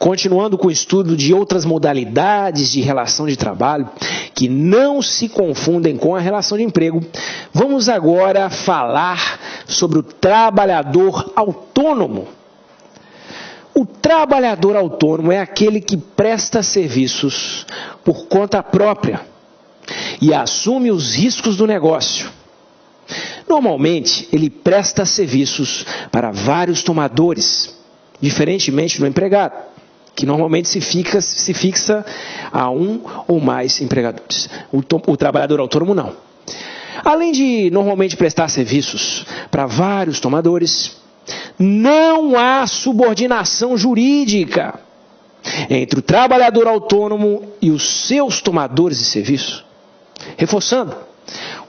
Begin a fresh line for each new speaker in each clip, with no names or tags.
Continuando com o estudo de outras modalidades de relação de trabalho que não se confundem com a relação de emprego, vamos agora falar sobre o trabalhador autônomo. O trabalhador autônomo é aquele que presta serviços por conta própria e assume os riscos do negócio. Normalmente, ele presta serviços para vários tomadores, diferentemente do empregado, que normalmente se fixa a um ou mais empregadores. O trabalhador autônomo não. Além de normalmente prestar serviços para vários tomadores, não há subordinação jurídica entre o trabalhador autônomo e os seus tomadores de serviço. Reforçando,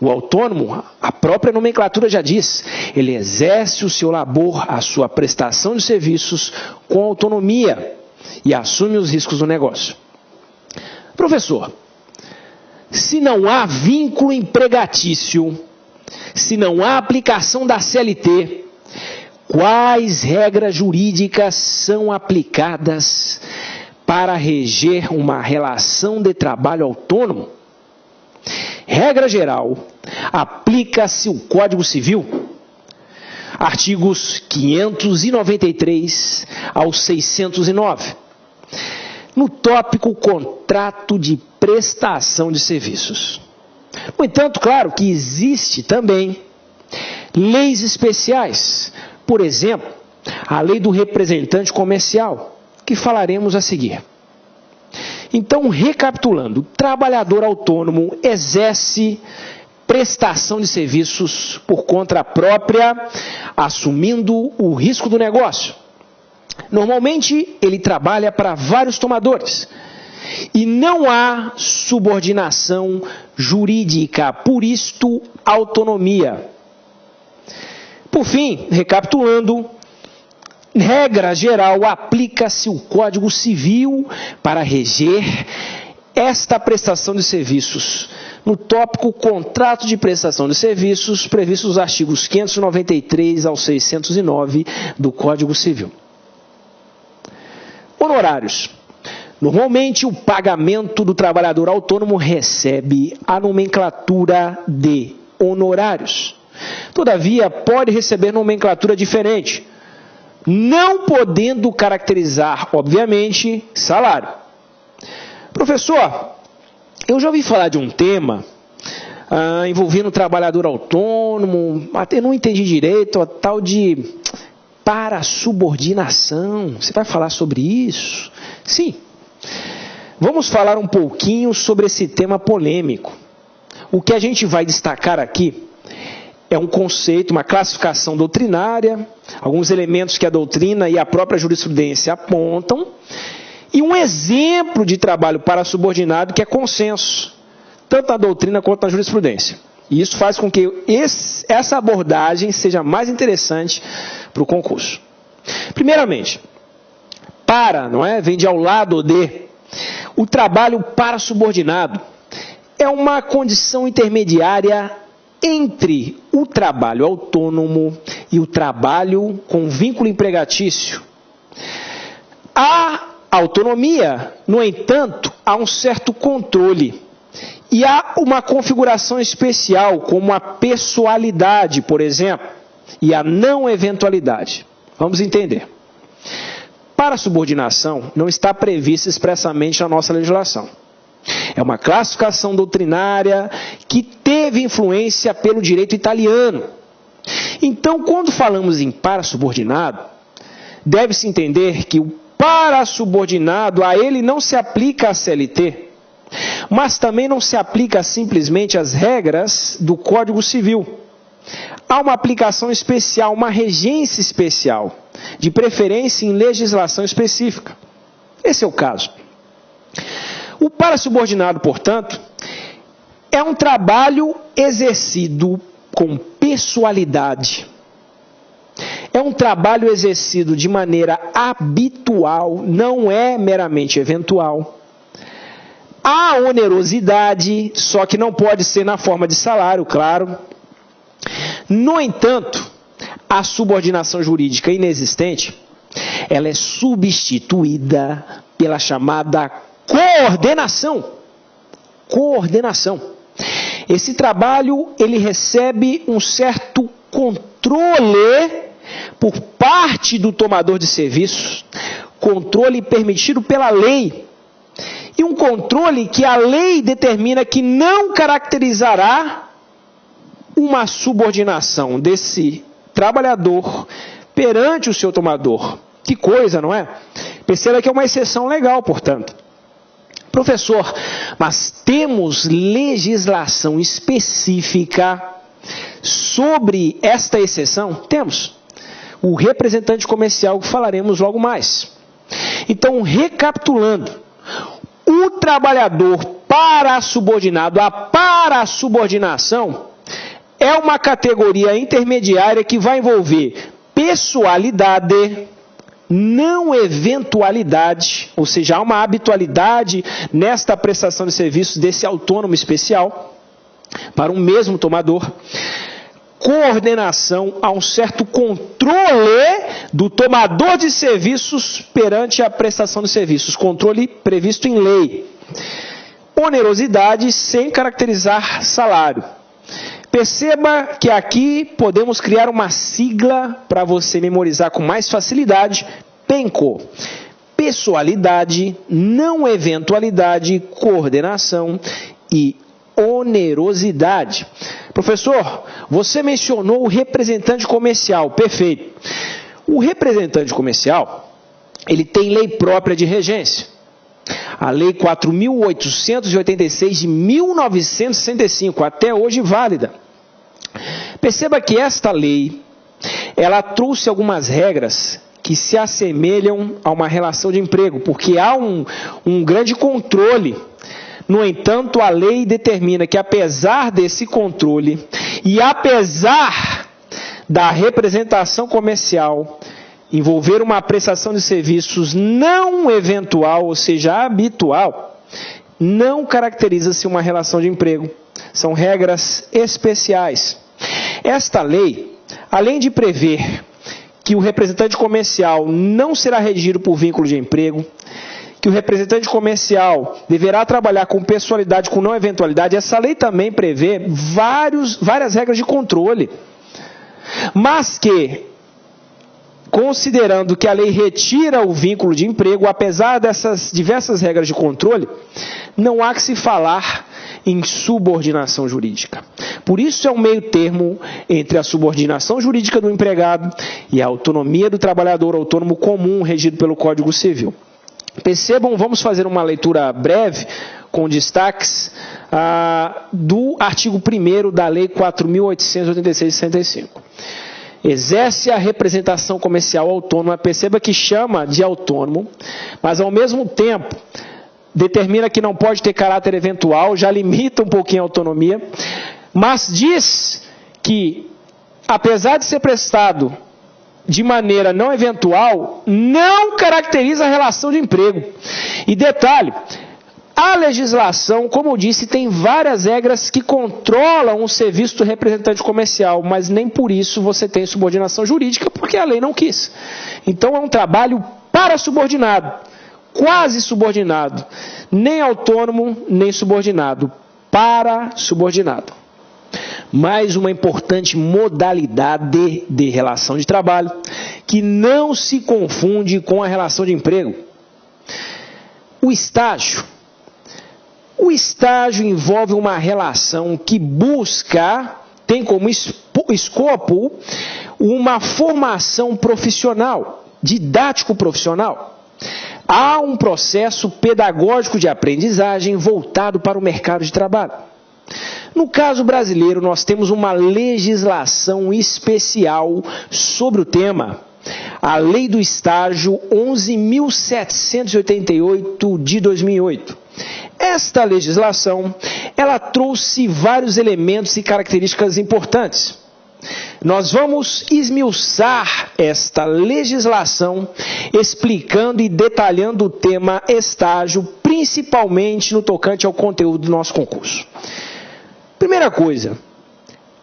o autônomo, a própria nomenclatura já diz, ele exerce o seu labor, a sua prestação de serviços com autonomia e assume os riscos do negócio. Professor, se não há vínculo empregatício, se não há aplicação da CLT, quais regras jurídicas são aplicadas para reger uma relação de trabalho autônomo? Regra geral, aplica-se o Código Civil, artigos 593 ao 609. No tópico contrato de prestação de serviços. No entanto, claro que existe também leis especiais, por exemplo, a lei do representante comercial, que falaremos a seguir. Então, recapitulando, o trabalhador autônomo exerce prestação de serviços por conta própria, assumindo o risco do negócio. Normalmente, ele trabalha para vários tomadores e não há subordinação jurídica, por isto, autonomia. Por fim, recapitulando, regra geral, aplica-se o Código Civil para reger esta prestação de serviços. No tópico contrato de prestação de serviços, previstos os artigos 593 ao 609 do Código Civil. Honorários. Normalmente, o pagamento do trabalhador autônomo recebe a nomenclatura de honorários. Todavia, pode receber nomenclatura diferente, não podendo caracterizar, obviamente, salário. Professor, eu já ouvi falar de um tema envolvendo o trabalhador autônomo, até não entendi direito, a tal de parasubordinação. Você vai falar sobre isso? Sim. Vamos falar um pouquinho sobre esse tema polêmico. O que a gente vai destacar aqui é um conceito, uma classificação doutrinária, alguns elementos que a doutrina e a própria jurisprudência apontam, e um exemplo de trabalho parasubordinado que é consenso, tanto na doutrina quanto na jurisprudência. E isso faz com que essa abordagem seja mais interessante para o concurso. Primeiramente, vem de ao lado de, o trabalho parasubordinado é uma condição intermediária entre o trabalho autônomo e o trabalho com vínculo empregatício. A autonomia, no entanto, há um certo controle e há uma configuração especial, como a pessoalidade, por exemplo, e a não eventualidade. Vamos entender. Parasubordinação não está prevista expressamente na nossa legislação. É uma classificação doutrinária que teve influência pelo direito italiano. Então, quando falamos em parasubordinado, deve-se entender que o parasubordinado, a ele não se aplica a CLT, mas também não se aplica simplesmente as regras do Código Civil. Há uma aplicação especial, uma regência especial, de preferência em legislação específica. Esse é o caso. O parasubordinado, portanto, é um trabalho exercido com pessoalidade. É um trabalho exercido de maneira habitual, não é meramente eventual. Há onerosidade, só que não pode ser na forma de salário, claro. No entanto, a subordinação jurídica inexistente ela é substituída pela chamada coordenação. Coordenação. Esse trabalho, ele recebe um certo controle por parte do tomador de serviços, controle permitido pela lei, e um controle que a lei determina que não caracterizará uma subordinação desse trabalhador perante o seu tomador. Que coisa, não é? Perceba que é uma exceção legal, portanto. Professor, mas temos legislação específica sobre esta exceção? Temos. O representante comercial, que falaremos logo mais. Então, recapitulando, o trabalhador parasubordinado, a parasubordinação, é uma categoria intermediária que vai envolver pessoalidade, não eventualidade, ou seja, há uma habitualidade nesta prestação de serviços desse autônomo especial para um mesmo tomador, coordenação, a um certo controle do tomador de serviços perante a prestação de serviços, controle previsto em lei, onerosidade sem caracterizar salário. Perceba que aqui podemos criar uma sigla para você memorizar com mais facilidade, PENCO. Pessoalidade, não eventualidade, coordenação e onerosidade. Professor, você mencionou o representante comercial, perfeito. O representante comercial, ele tem lei própria de regência. A Lei 4.886 de 1965, até hoje válida. Perceba que esta lei, ela trouxe algumas regras que se assemelham a uma relação de emprego, porque há um grande controle. No entanto, a lei determina que, apesar desse controle e apesar da representação comercial envolver uma prestação de serviços não eventual, ou seja, habitual, não caracteriza-se uma relação de emprego. São regras especiais. Esta lei, além de prever que o representante comercial não será regido por vínculo de emprego, que o representante comercial deverá trabalhar com pessoalidade, com não eventualidade, essa lei também prevê várias regras de controle. Mas que, considerando que a lei retira o vínculo de emprego, apesar dessas diversas regras de controle, não há que se falar em subordinação jurídica. Por isso é um meio termo entre a subordinação jurídica do empregado e a autonomia do trabalhador autônomo comum regido pelo Código Civil. Percebam, vamos fazer uma leitura breve com destaques do artigo 1º da Lei 4.886 de 65. Exerce a representação comercial autônoma, perceba que chama de autônomo, mas ao mesmo tempo determina que não pode ter caráter eventual, já limita um pouquinho a autonomia, mas diz que, apesar de ser prestado de maneira não eventual, não caracteriza a relação de emprego. E detalhe, a legislação, como eu disse, tem várias regras que controlam o serviço do representante comercial, mas nem por isso você tem subordinação jurídica, porque a lei não quis. Então é um trabalho para subordinado, quase subordinado, nem autônomo, nem subordinado, para subordinado. Mais uma importante modalidade de relação de trabalho que não se confunde com a relação de emprego. O estágio. O estágio envolve uma relação que busca, tem como escopo, uma formação profissional, didático-profissional. Há um processo pedagógico de aprendizagem voltado para o mercado de trabalho. No caso brasileiro, nós temos uma legislação especial sobre o tema. A Lei do Estágio 11.788 de 2008. Esta legislação, ela trouxe vários elementos e características importantes. Nós vamos esmiuçar esta legislação, explicando e detalhando o tema estágio, principalmente no tocante ao conteúdo do nosso concurso. Primeira coisa,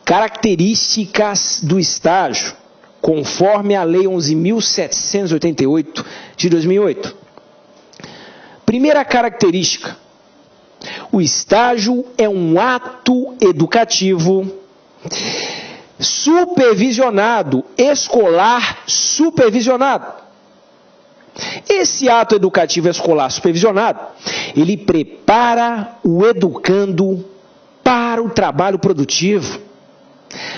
características do estágio. conforme a Lei 11.788 de 2008. Primeira característica: o estágio é um ato educativo supervisionado, escolar supervisionado. Esse ato educativo escolar supervisionado, ele prepara o educando para o trabalho produtivo.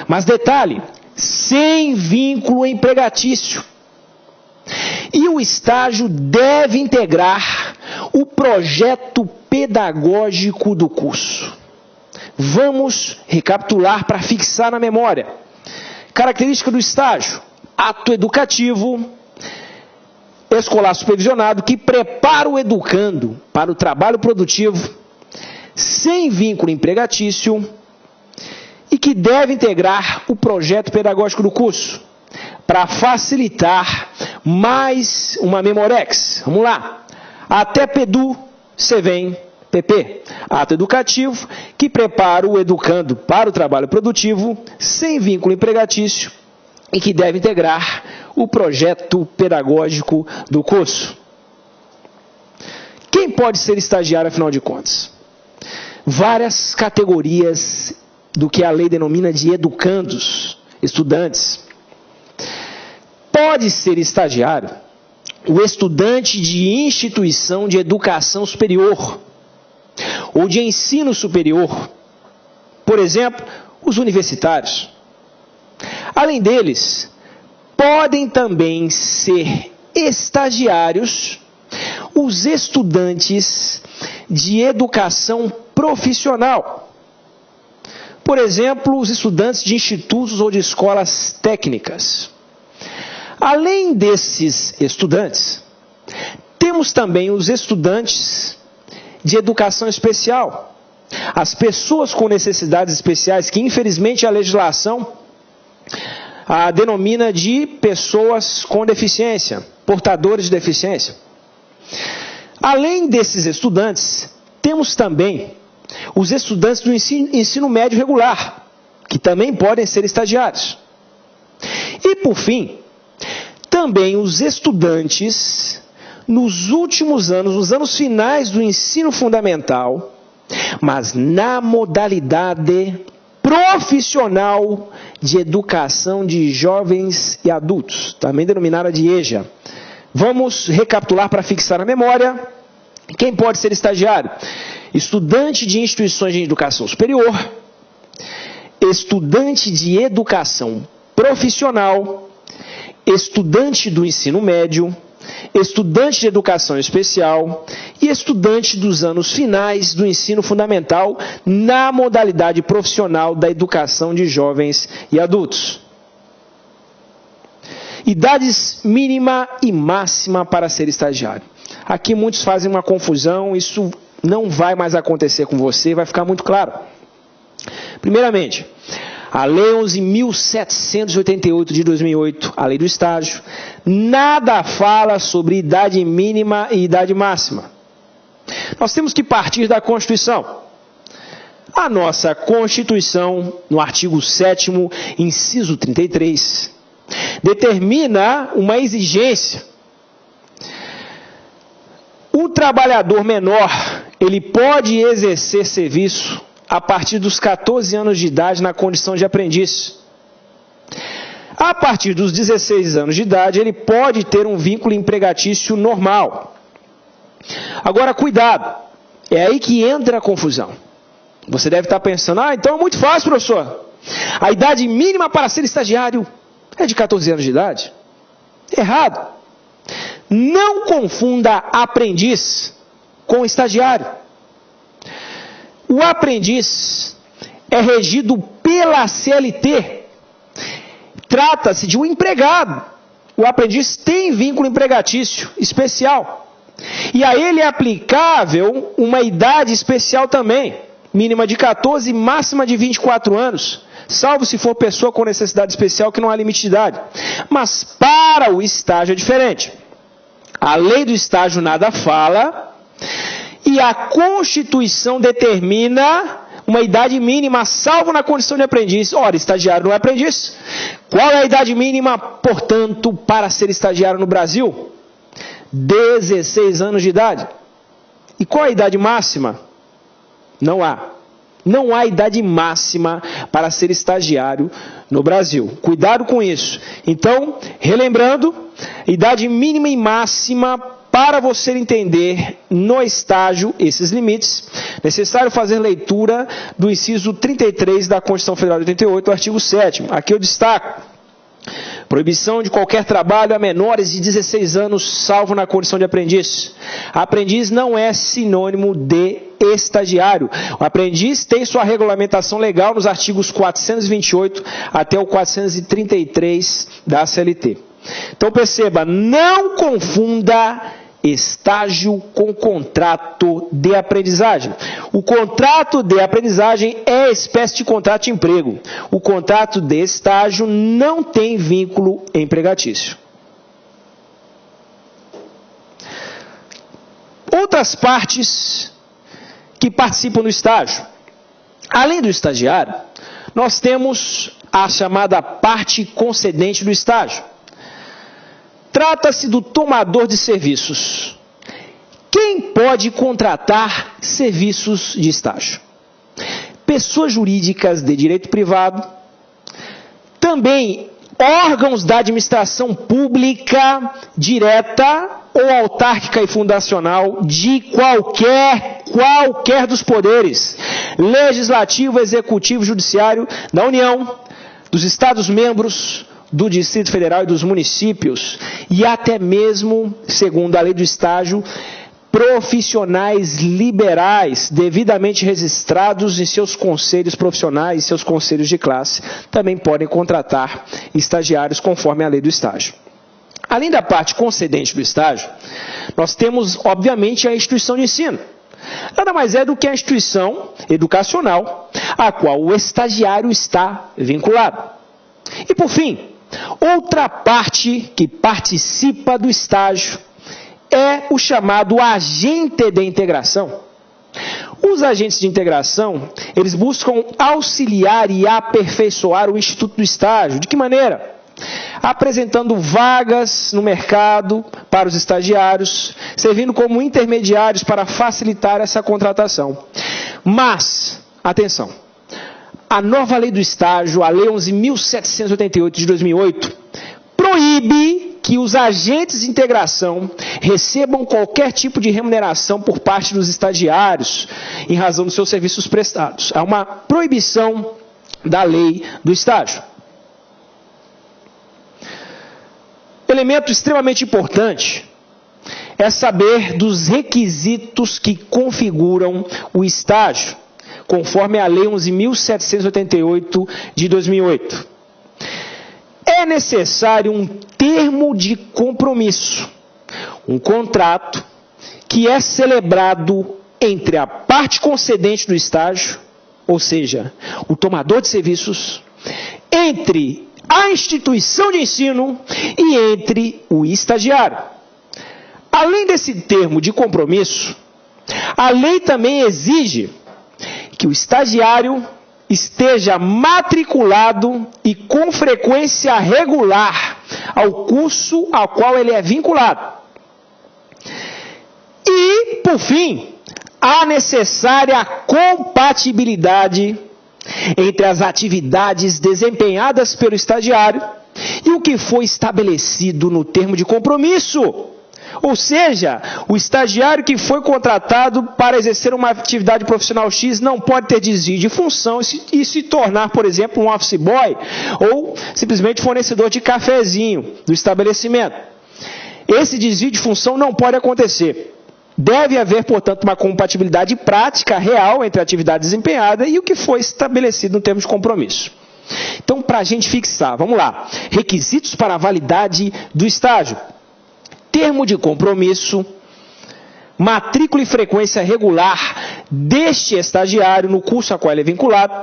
Mas detalhe, sem vínculo empregatício. E o estágio deve integrar o projeto pedagógico do curso. Vamos recapitular para fixar na memória. Característica do estágio: ato educativo escolar supervisionado que prepara o educando para o trabalho produtivo, sem vínculo empregatício, e que deve integrar o projeto pedagógico do curso, para facilitar mais uma Memorex. Vamos lá. Até PEDU, CVEM, PP. Ato educativo que prepara o educando para o trabalho produtivo, sem vínculo empregatício, e que deve integrar o projeto pedagógico do curso. Quem pode ser estagiário, afinal de contas? Várias categorias do que a lei denomina de educandos, estudantes. Pode ser estagiário o estudante de instituição de educação superior ou de ensino superior, por exemplo, os universitários. Além deles, podem também ser estagiários os estudantes de educação profissional. Por exemplo, os estudantes de institutos ou de escolas técnicas. Além desses estudantes, temos também os estudantes de educação especial. As pessoas com necessidades especiais, que infelizmente a legislação denomina de pessoas com deficiência, portadores de deficiência. Além desses estudantes, temos também os estudantes do ensino médio regular, que também podem ser estagiários. E, por fim, também os estudantes nos últimos anos, nos anos finais do ensino fundamental, mas na modalidade profissional de educação de jovens e adultos, também denominada de EJA. Vamos recapitular para fixar na memória. Quem pode ser estagiário? Estudante de instituições de educação superior, estudante de educação profissional, estudante do ensino médio, estudante de educação especial e estudante dos anos finais do ensino fundamental na modalidade profissional da educação de jovens e adultos. Idades mínima e máxima para ser estagiário. Aqui muitos fazem uma confusão, isso não vai mais acontecer com você, vai ficar muito claro. Primeiramente, a Lei 11.788 de 2008, a Lei do Estágio, nada fala sobre idade mínima e idade máxima. Nós temos que partir da Constituição. A nossa Constituição, no artigo 7º, inciso 33, determina uma exigência. O trabalhador menor, ele pode exercer serviço a partir dos 14 anos de idade na condição de aprendiz. A partir dos 16 anos de idade, ele pode ter um vínculo empregatício normal. Agora, cuidado, é aí que entra a confusão. Você deve estar pensando, então é muito fácil, professor. A idade mínima para ser estagiário é de 14 anos de idade. Errado. Não confunda aprendiz com estagiário. O aprendiz é regido pela CLT. Trata-se de um empregado. O aprendiz tem vínculo empregatício especial. E a ele é aplicável uma idade especial também. Mínima de 14, máxima de 24 anos. Salvo se for pessoa com necessidade especial que não há limite de idade. Mas para o estágio é diferente. A lei do estágio nada fala. E a Constituição determina uma idade mínima, salvo na condição de aprendiz. Ora, estagiário não é aprendiz. Qual é a idade mínima, portanto, para ser estagiário no Brasil? 16 anos de idade. E qual é a idade máxima? Não há. Não há idade máxima para ser estagiário no Brasil. Cuidado com isso. Então, relembrando, idade mínima e máxima para você entender no estágio esses limites, necessário fazer leitura do inciso 33 da Constituição Federal de 88, artigo 7º. Aqui eu destaco: proibição de qualquer trabalho a menores de 16 anos, salvo na condição de aprendiz. Aprendiz não é sinônimo de estagiário. O aprendiz tem sua regulamentação legal nos artigos 428 até o 433 da CLT. Então perceba, não confunda estágio com contrato de aprendizagem. O contrato de aprendizagem é espécie de contrato de emprego. O contrato de estágio não tem vínculo empregatício. Outras partes que participam do estágio. Além do estagiário, nós temos a chamada parte concedente do estágio. Trata-se do tomador de serviços. Quem pode contratar serviços de estágio? Pessoas jurídicas de direito privado, também órgãos da administração pública direta ou autárquica e fundacional de qualquer dos poderes, legislativo, executivo, judiciário da União, dos Estados-membros, do Distrito Federal e dos municípios, e até mesmo, segundo a lei do estágio, profissionais liberais devidamente registrados em seus conselhos profissionais e seus conselhos de classe também podem contratar estagiários conforme a lei do estágio. Além da parte concedente do estágio, nós temos, obviamente, a instituição de ensino. Nada mais é do que a instituição educacional a qual o estagiário está vinculado. E, por fim, outra parte que participa do estágio é o chamado agente de integração. Os agentes de integração, eles buscam auxiliar e aperfeiçoar o Instituto do Estágio. De que maneira? Apresentando vagas no mercado para os estagiários, servindo como intermediários para facilitar essa contratação. Mas, atenção, a nova lei do estágio, a Lei 11.788 de 2008, proíbe que os agentes de integração recebam qualquer tipo de remuneração por parte dos estagiários em razão dos seus serviços prestados. É uma proibição da lei do estágio. Elemento extremamente importante é saber dos requisitos que configuram o estágio, conforme a Lei 11.788 de 2008. É necessário um termo de compromisso, um contrato que é celebrado entre a parte concedente do estágio, ou seja, o tomador de serviços, entre a instituição de ensino e entre o estagiário. Além desse termo de compromisso, a lei também exige que o estagiário esteja matriculado e com frequência regular ao curso ao qual ele é vinculado. E, por fim, a necessária compatibilidade entre as atividades desempenhadas pelo estagiário e o que foi estabelecido no termo de compromisso. Ou seja, o estagiário que foi contratado para exercer uma atividade profissional X não pode ter desvio de função e se tornar, por exemplo, um office boy ou simplesmente fornecedor de cafezinho do estabelecimento. Esse desvio de função não pode acontecer. Deve haver, portanto, uma compatibilidade prática, real, entre a atividade desempenhada e o que foi estabelecido no termo de compromisso. Então, para a gente fixar, vamos lá. Requisitos para a validade do estágio. Termo de compromisso, matrícula e frequência regular deste estagiário no curso a qual ele é vinculado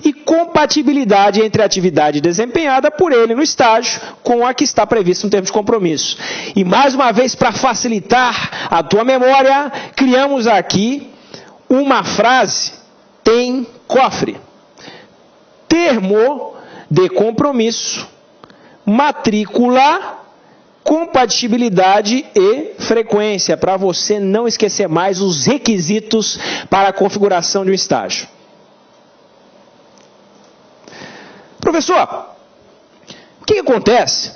e compatibilidade entre a atividade desempenhada por ele no estágio com a que está prevista no termo de compromisso. E mais uma vez, para facilitar a tua memória, criamos aqui uma frase: tem cofre, termo de compromisso, matrícula, compatibilidade e frequência, para você não esquecer mais os requisitos para a configuração de um estágio. Professor, o que acontece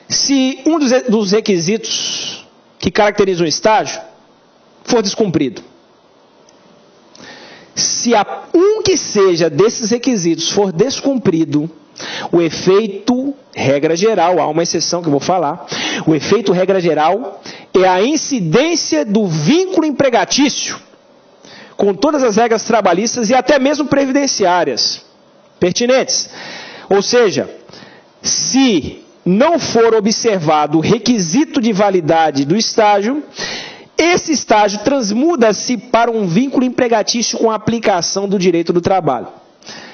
se um dos requisitos que caracterizam um estágio for descumprido? Se um que seja desses requisitos for descumprido, o efeito, regra geral, há uma exceção que eu vou falar, o efeito, regra geral, é a incidência do vínculo empregatício, com todas as regras trabalhistas e até mesmo previdenciárias pertinentes. Ou seja, se não for observado o requisito de validade do estágio, esse estágio transmuda-se para um vínculo empregatício com a aplicação do direito do trabalho.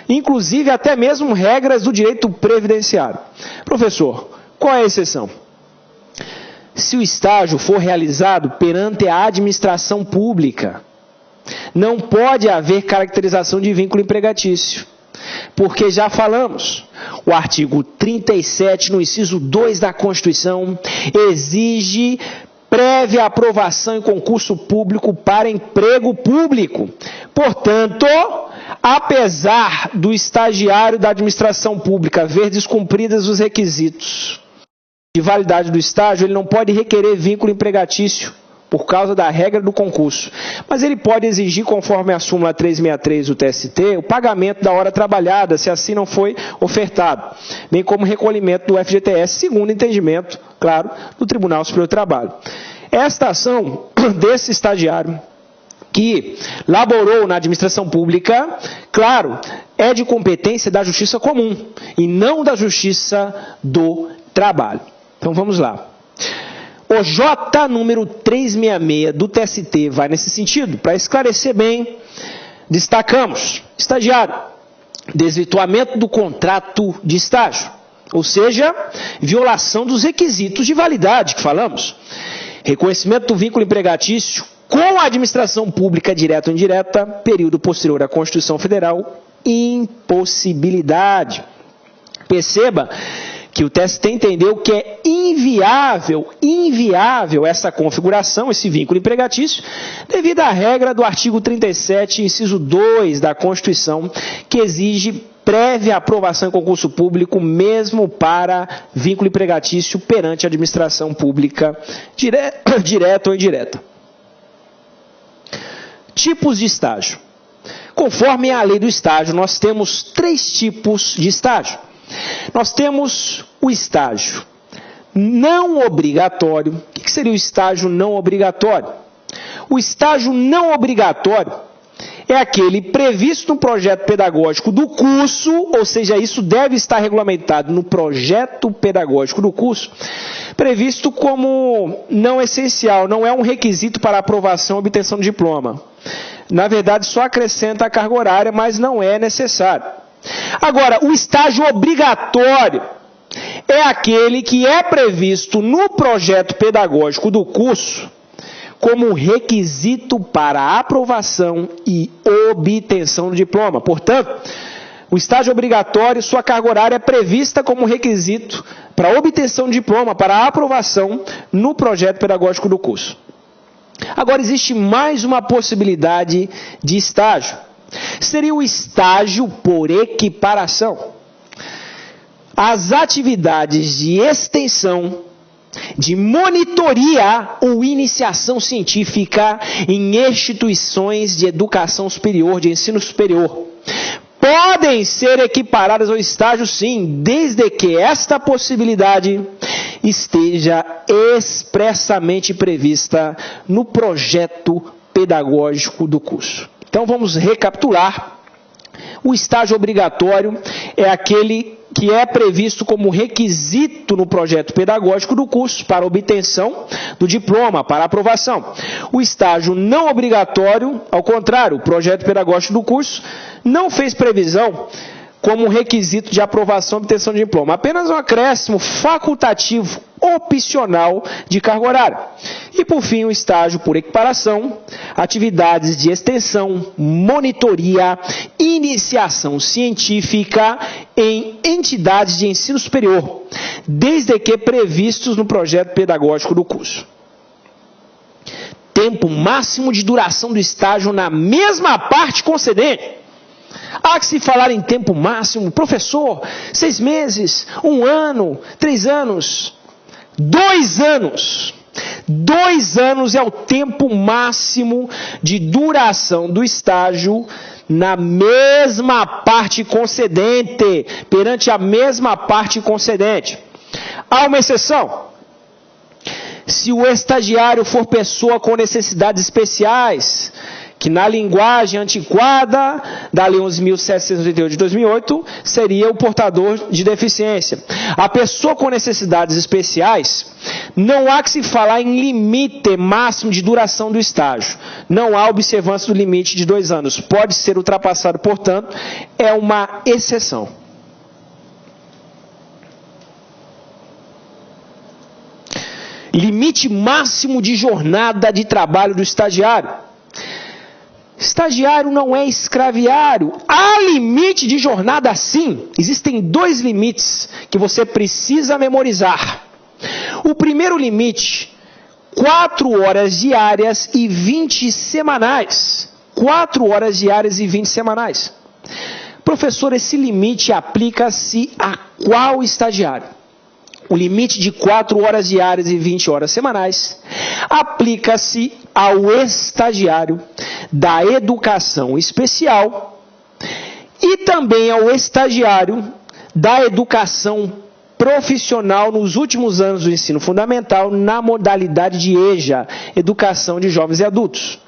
Inclusive até mesmo regras do direito previdenciário. Professor, qual é a exceção? Se o estágio for realizado perante a administração pública, não pode haver caracterização de vínculo empregatício. Porque já falamos, o artigo 37, no inciso 2 da Constituição, exige prévia aprovação em concurso público para emprego público. Portanto, apesar do estagiário da administração pública ver descumpridos os requisitos de validade do estágio, ele não pode requerer vínculo empregatício por causa da regra do concurso. Mas ele pode exigir, conforme a súmula 363 do TST, o pagamento da hora trabalhada, se assim não foi ofertado, bem como recolhimento do FGTS, segundo entendimento, claro, do Tribunal Superior do Trabalho. Esta ação desse estagiário que laborou na administração pública, claro, é de competência da Justiça Comum e não da Justiça do Trabalho. Então vamos lá. O J número 366 do TST vai nesse sentido. Para esclarecer bem, destacamos: estagiário, desvirtuamento do contrato de estágio, ou seja, violação dos requisitos de validade que falamos, reconhecimento do vínculo empregatício com a administração pública direta ou indireta, período posterior à Constituição Federal, impossibilidade. Perceba que o TST entendeu que é inviável essa configuração, esse vínculo empregatício, devido à regra do artigo 37, inciso 2 da Constituição, que exige prévia aprovação em concurso público, mesmo para vínculo empregatício perante a administração pública direta ou indireta. Tipos de estágio. Conforme a lei do estágio, nós temos 3 tipos de estágio. Nós temos o estágio não obrigatório. O que seria o estágio não obrigatório? O estágio não obrigatório é aquele previsto no projeto pedagógico do curso, ou seja, isso deve estar regulamentado no projeto pedagógico do curso, previsto como não essencial, não é um requisito para aprovação ou obtenção do diploma. Na verdade, só acrescenta a carga horária, mas não é necessário. Agora, o estágio obrigatório é aquele que é previsto no projeto pedagógico do curso como requisito para a aprovação e obtenção do diploma. Portanto, o estágio obrigatório, sua carga horária é prevista como requisito para a obtenção do diploma, para a aprovação no projeto pedagógico do curso. Agora, existe mais uma possibilidade de estágio. Seria o estágio por equiparação. As atividades de extensão, de monitoria ou iniciação científica em instituições de educação superior, de ensino superior, podem ser equiparadas ao estágio, sim, desde que esta possibilidade esteja expressamente prevista no projeto pedagógico do curso. Então vamos recapitular. O estágio obrigatório é aquele que é previsto como requisito no projeto pedagógico do curso para obtenção do diploma, para aprovação. O estágio não obrigatório, ao contrário, o projeto pedagógico do curso não fez previsão como requisito de aprovação e obtenção de diploma. Apenas um acréscimo facultativo opcional de carga horária, E, por fim, o estágio por equiparação, atividades de extensão, monitoria, iniciação científica em entidades de ensino superior, desde que previstos no projeto pedagógico do curso. Tempo máximo de duração do estágio na mesma parte concedente. Há que se falar em tempo máximo, professor, 6 meses, 1 ano, 3 anos, 2 anos. 2 anos é o tempo máximo de duração do estágio na mesma parte concedente, perante a mesma parte concedente. Há uma exceção. Se o estagiário for pessoa com necessidades especiais, que na linguagem antiquada da Lei 11.788 de 2008, seria o portador de deficiência. A pessoa com necessidades especiais, não há que se falar em limite máximo de duração do estágio. Não há observância do limite de 2 anos. Pode ser ultrapassado, portanto, é uma exceção. Limite máximo de jornada de trabalho do estagiário. Estagiário não é escraviário. Há limite de jornada sim. Existem 2 limites que você precisa memorizar. O primeiro limite, 4 horas diárias e 20 semanais. 4 horas diárias e 20 semanais. Professor, esse limite aplica-se a qual estagiário? O limite de 4 horas diárias e 20 horas semanais aplica-se ao estagiário da educação especial e também ao estagiário da educação profissional nos últimos anos do ensino fundamental na modalidade de EJA, Educação de Jovens e Adultos.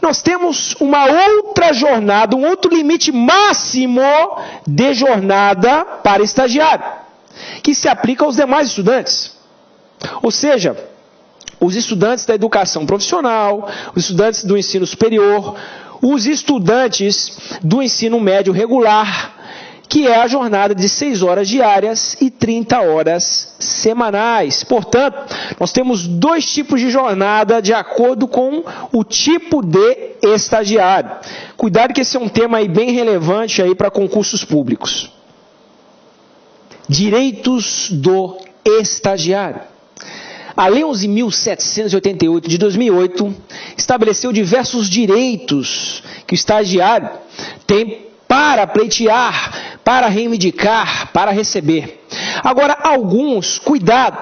Nós temos uma outra jornada, um outro limite máximo de jornada para estagiário, que se aplica aos demais estudantes. Ou seja, os estudantes da educação profissional, os estudantes do ensino superior, os estudantes do ensino médio regular, que é a jornada de 6 horas diárias e 30 horas semanais. Portanto, nós temos 2 tipos de jornada de acordo com o tipo de estagiário. Cuidado que esse é um tema aí bem relevante aí para concursos públicos. Direitos do estagiário. A Lei 11.788 de 2008 estabeleceu diversos direitos que o estagiário tem para pleitear, para reivindicar, para receber. Agora, alguns, cuidado,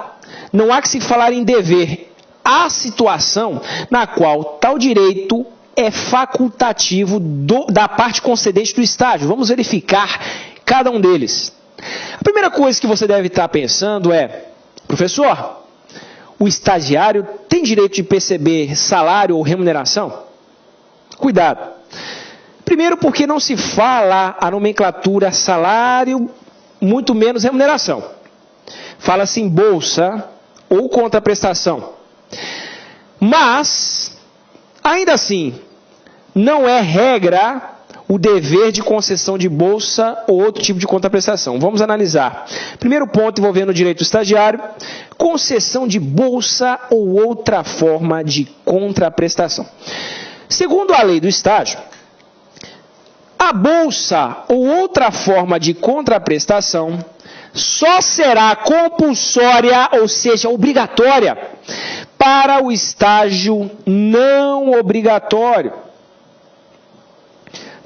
não há que se falar em dever. Há situação na qual tal direito é facultativo da parte concedente do estágio. Vamos verificar cada um deles. A primeira coisa que você deve estar pensando é, professor, o estagiário tem direito de perceber salário ou remuneração? Cuidado. Primeiro porque não se fala a nomenclatura salário, muito menos remuneração. Fala-se em bolsa ou contraprestação. Mas, ainda assim, não é regra o dever de concessão de bolsa ou outro tipo de contraprestação. Vamos analisar. Primeiro ponto envolvendo o direito do estagiário, concessão de bolsa ou outra forma de contraprestação. Segundo a lei do estágio, a bolsa ou outra forma de contraprestação só será compulsória, ou seja, obrigatória, para o estágio não obrigatório.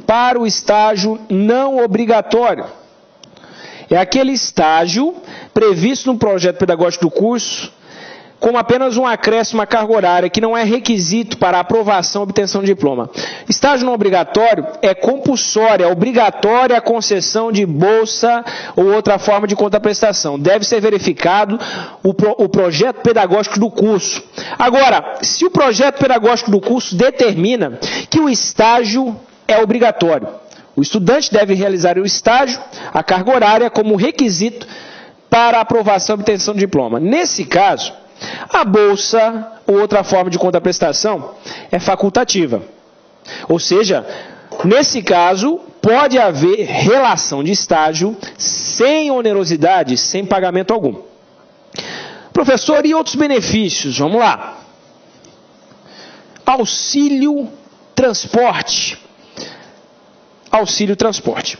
Para o estágio não obrigatório. É aquele estágio previsto no projeto pedagógico do curso, com apenas um acréscimo à carga horária, que não é requisito para aprovação ou obtenção de diploma. Estágio não obrigatório é compulsória, é obrigatória a concessão de bolsa ou outra forma de contraprestação. Deve ser verificado o projeto pedagógico do curso. Agora, se o projeto pedagógico do curso determina que o estágio é obrigatório, o estudante deve realizar o estágio, a carga horária, como requisito para aprovação e obtenção de diploma. Nesse caso, a bolsa ou outra forma de contraprestação é facultativa. Ou seja, nesse caso, pode haver relação de estágio sem onerosidade, sem pagamento algum. Professor, e outros benefícios? Vamos lá. auxílio transporte. Auxílio transporte.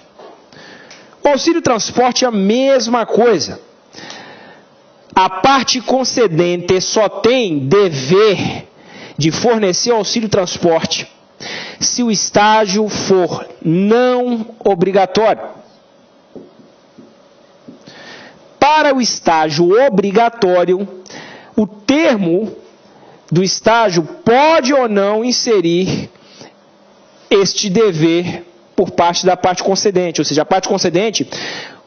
O auxílio transporte é a mesma coisa. A parte concedente só tem dever de fornecer auxílio transporte se o estágio for não obrigatório. Para o estágio obrigatório, o termo do estágio pode ou não inserir este dever por parte da parte concedente. Ou seja, a parte concedente,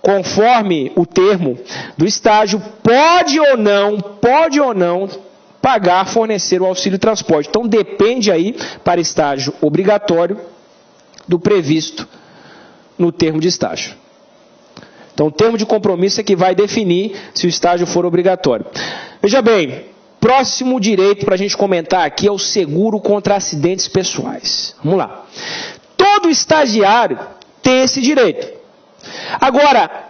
conforme o termo do estágio, pode ou não pagar, fornecer o auxílio transporte. Então, depende aí, para estágio obrigatório, do previsto no termo de estágio. Então, o termo de compromisso é que vai definir se o estágio for obrigatório. Veja bem, próximo direito para a gente comentar aqui é o seguro contra acidentes pessoais. Vamos lá. Todo estagiário tem esse direito. Agora,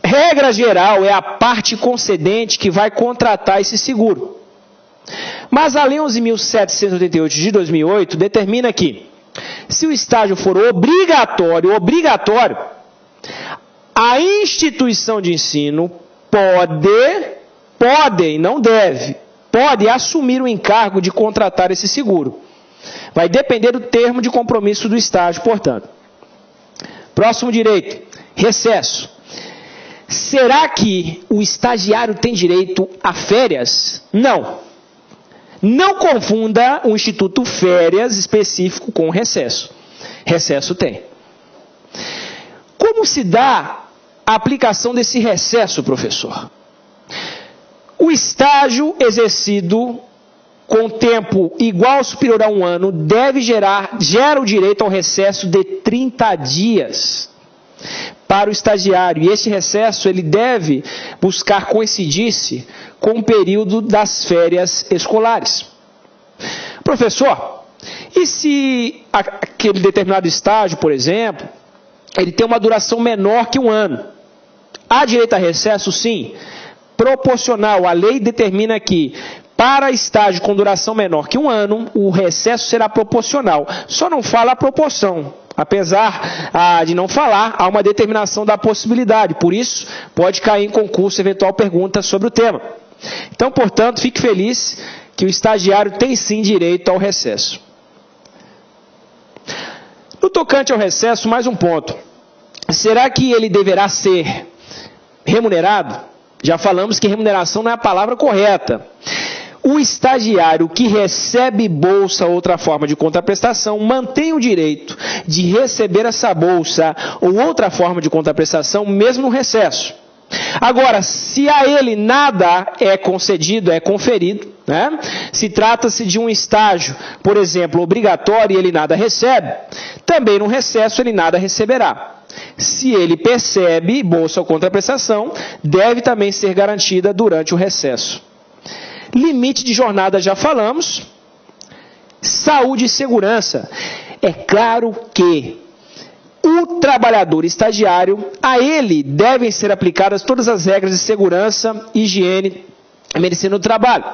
regra geral, é a parte concedente que vai contratar esse seguro. Mas a Lei 11.788 de 2008 determina que, se o estágio for obrigatório, a instituição de ensino pode e não deve, pode assumir o encargo de contratar esse seguro. Vai depender do termo de compromisso do estágio, portanto. Próximo direito, recesso. Será que o estagiário tem direito a férias? Não. Não confunda o Instituto Férias específico com recesso. Recesso tem. Como se dá a aplicação desse recesso, professor? O estágio exercido com tempo igual ou superior a 1 ano gera o direito ao recesso de 30 dias para o estagiário. E esse recesso ele deve buscar coincidir-se com o período das férias escolares. Professor, e se aquele determinado estágio, por exemplo, ele tem uma duração menor que 1 ano? Há direito a recesso? Sim. Proporcional. A lei determina que, para estágio com duração menor que 1 ano, o recesso será proporcional. Só não fala a proporção. Apesar de não falar, há uma determinação da possibilidade. Por isso, pode cair em concurso eventual pergunta sobre o tema. Então, portanto, fique feliz que o estagiário tem sim direito ao recesso. No tocante ao recesso, mais um ponto. Será que ele deverá ser remunerado? Já falamos que remuneração não é a palavra correta. O estagiário que recebe bolsa ou outra forma de contraprestação mantém o direito de receber essa bolsa ou outra forma de contraprestação mesmo no recesso. Agora, se a ele nada é concedido, é conferido, né? Se trata-se de um estágio, por exemplo, obrigatório e ele nada recebe, também no recesso ele nada receberá. Se ele percebe bolsa ou contraprestação, deve também ser garantida durante o recesso. Limite de jornada já falamos. Saúde e segurança. É claro que o trabalhador estagiário, a ele devem ser aplicadas todas as regras de segurança, higiene e medicina do trabalho.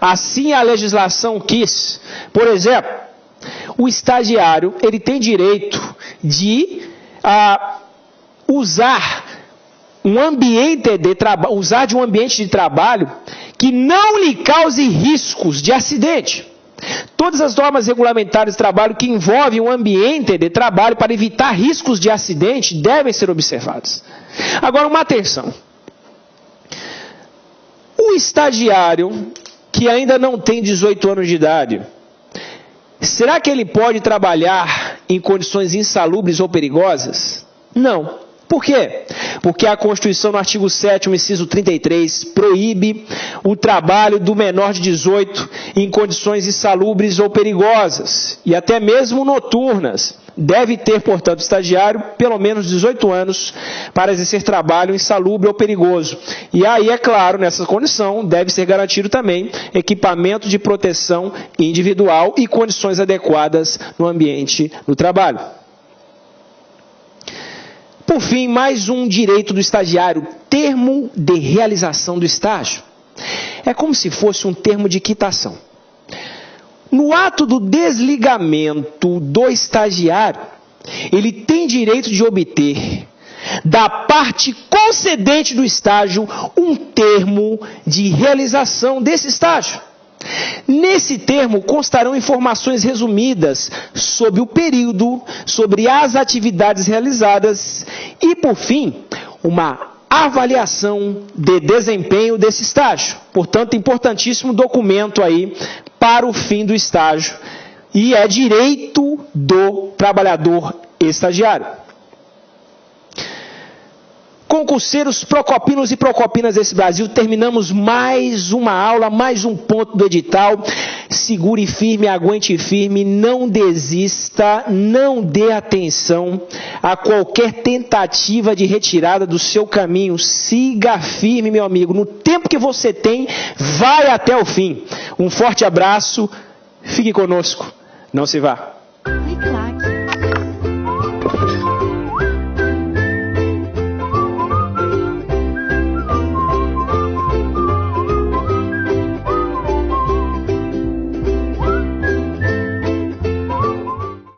Assim a legislação quis. Por exemplo, o estagiário ele tem direito de usar de um ambiente de trabalho que não lhe cause riscos de acidente. Todas as normas regulamentares de trabalho que envolvem um ambiente de trabalho para evitar riscos de acidente devem ser observadas. Agora, uma atenção. O estagiário que ainda não tem 18 anos de idade, será que ele pode trabalhar em condições insalubres ou perigosas? Não. Por quê? Porque a Constituição, no artigo 7º, inciso 33, proíbe o trabalho do menor de 18 em condições insalubres ou perigosas, e até mesmo noturnas. Deve ter, portanto, o estagiário pelo menos 18 anos para exercer trabalho insalubre ou perigoso. E aí, é claro, nessa condição, deve ser garantido também equipamento de proteção individual e condições adequadas no ambiente do trabalho. Por fim, mais um direito do estagiário, termo de realização do estágio. É como se fosse um termo de quitação. No ato do desligamento do estagiário, ele tem direito de obter da parte concedente do estágio um termo de realização desse estágio. Nesse termo constarão informações resumidas sobre o período, sobre as atividades realizadas e, por fim, uma avaliação de desempenho desse estágio. Portanto, importantíssimo documento aí para o fim do estágio e é direito do trabalhador estagiário. Concurseiros, procopinos e procopinas desse Brasil, terminamos mais uma aula, mais um ponto do edital. Segure firme, aguente firme, não desista, não dê atenção a qualquer tentativa de retirada do seu caminho. Siga firme, meu amigo, no tempo que você tem, vai até o fim. Um forte abraço, fique conosco, não se vá.